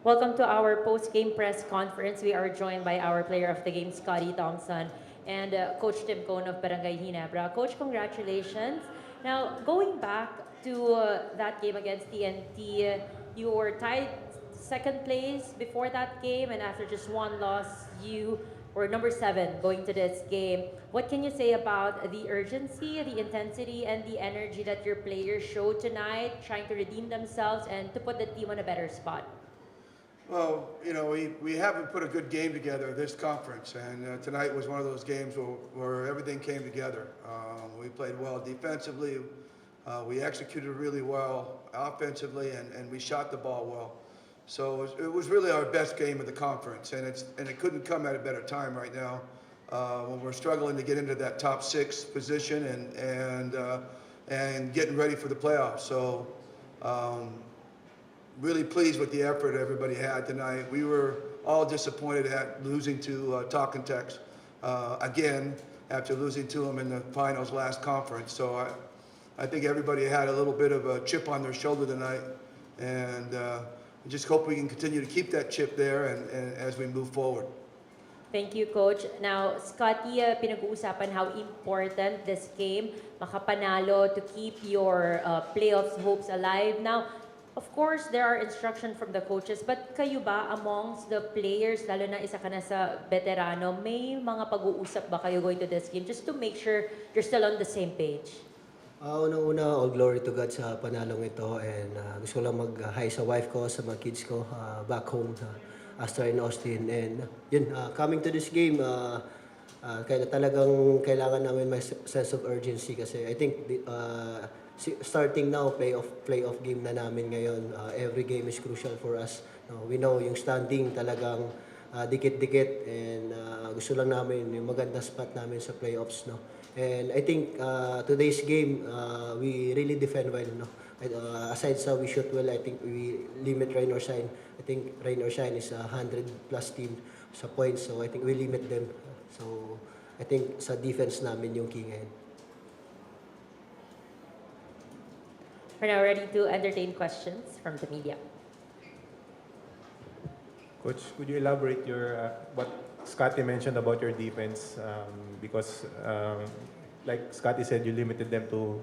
Welcome to our post-game press conference. We are joined by our player of the game, Scotty Thompson, and Coach Tim Cone of Barangay Ginebra. Coach, congratulations. Now, going back to that game against TNT, you were tied second place before that game, and after just one loss, you were number seven going to this game. What can you say about the urgency, the intensity, and the energy that your players showed tonight, trying to redeem themselves and to put the team on a better spot? Well, we haven't put a good game together this conference, and tonight was one of those games where everything came together. We played well defensively, we executed really well offensively, and we shot the ball well. So it was really our best game of the conference, and it couldn't come at a better time right now when we're struggling to get into that top six position and getting ready for the playoffs. So. Really pleased with the effort everybody had tonight. We were all disappointed at losing to Talking Tex again after losing to them in the finals last conference. So I think everybody had a little bit of a chip on their shoulder tonight, and I just hope we can continue to keep that chip there and as we move forward. Thank you, Coach. Now, Scotty, pinag-uusapan how important this game, makapanalo to keep your playoffs hopes alive. Now, of course, there are instructions from the coaches, but kayo ba amongst the players, lalo na isa ka na sa veterano, may mga pag-uusap ba kayo going to this game just to make sure you're still on the same page? Unang-una, all glory to God sa panalong ito, and gusto ko lang mag-hi sa wife ko, sa mga kids ko back home sa Astor and Austin. And yun, coming to this game, kaya talagang kailangan namin may sense of urgency kasi I think starting now, playoff game na namin ngayon. Every game is crucial for us. No, we know yung standing talagang dikit-dikit, and gusto lang namin yung maganda spot namin sa playoffs, no. And I think today's game we really defend well, no. Aside sa we shoot well, I think we limit rain or shine. I think rain or shine is a 100 plus team sa points, so I think we limit them. So I think sa defense namin yung key ngayon. We're now ready to entertain questions from the media. Coach, could you elaborate what Scotty mentioned about your defense? Because, like Scotty said, you limited them to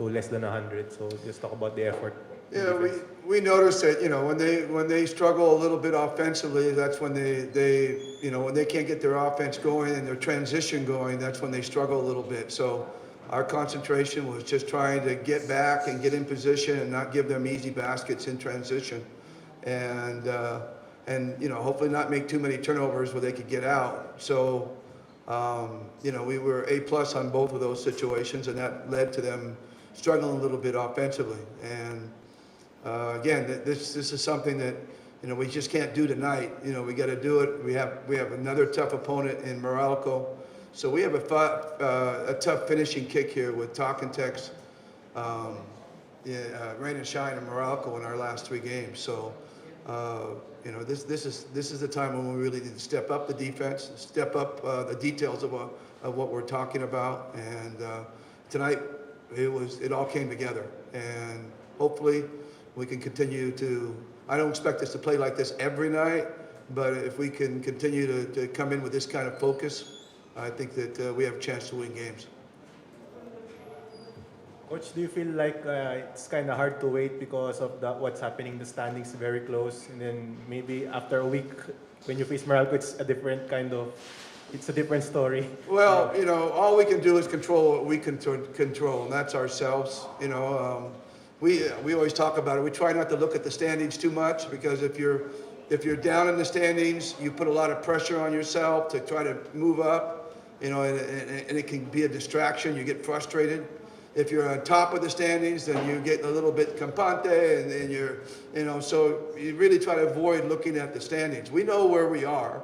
less than 100. So just talk about the effort. Yeah, we noticed that when they struggle a little bit offensively, that's when they when they can't get their offense going and their transition going, that's when they struggle a little bit. So our concentration was just trying to get back and get in position and not give them easy baskets in transition, and hopefully not make too many turnovers where they could get out. So we were A+ on both of those situations, and that led to them struggling a little bit offensively. And again, this is something that we just can't do tonight. We got to do it. We have another tough opponent in Morocco. So we have a tough finishing kick here with Talking Tex, rain and shine in Morocco in our last three games. So this is the time when we really need to step up the defense, step up the details of what we're talking about. And tonight it all came together, and hopefully we can continue to. I don't expect us to play like this every night, but if we can continue to come in with this kind of focus, I think that we have a chance to win games. Coach, do you feel like it's kind of hard to wait because of what's happening? The standings very close, and then maybe after a week, when you face Morocco, it's a different story. Well, all we can do is control what we can control, and that's ourselves. We always talk about it. We try not to look at the standings too much, because if you're down in the standings, you put a lot of pressure on yourself to try to move up. And it can be a distraction. You get frustrated. If you're on top of the standings, then you get a little bit campante, and then so you really try to avoid looking at the standings. We know where we are,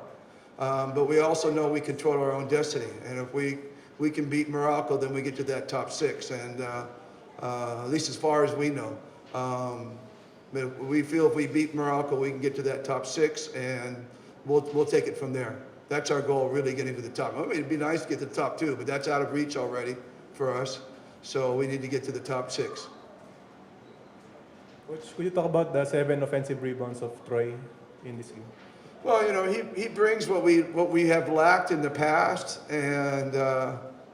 but we also know we control our own destiny. And if we can beat Morocco, then we get to that top six, and at least as far as we know. But we feel if we beat Morocco, we can get to that top six, and we'll take it from there. That's our goal, really getting to the top. I mean, it'd be nice to get to the top two, but that's out of reach already for us. So we need to get to the top six. Coach, could you talk about the 7 offensive rebounds of Troy in this game? Well, he brings what we have lacked in the past, and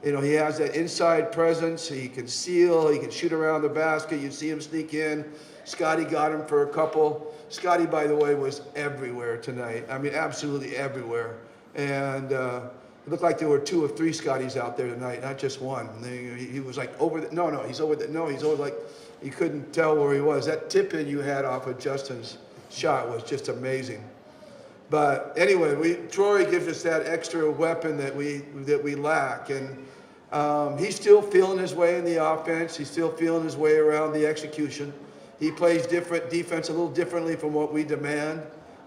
he has that inside presence. He can seal. He can shoot around the basket. You see him sneak in. Scotty got him for a couple. Scotty, by the way, was everywhere tonight. I mean, absolutely everywhere. And it looked like there were 2 or 3 Scotties out there tonight, not just one. He was like over the. No, he's over the. No, he's over like. You couldn't tell where he was. That tip in you had off of Justin's shot was just amazing. But anyway, Troy gives us that extra weapon that we lack, and he's still feeling his way in the offense. He's still feeling his way around the execution. He plays different defense a little differently from what we demand,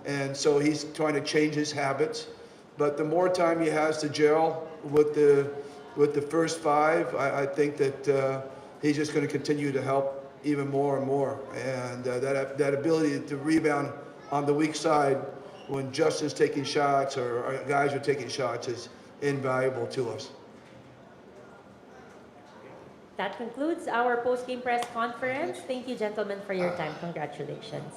and so he's trying to change his habits. But the more time he has to gel with the first 5, I think that he's just going to continue to help even more and more, and that ability to rebound on the weak side when Justin's taking shots or our guys are taking shots is invaluable to us. That concludes our post-game press conference. Thank you, gentlemen, for your time. Congratulations.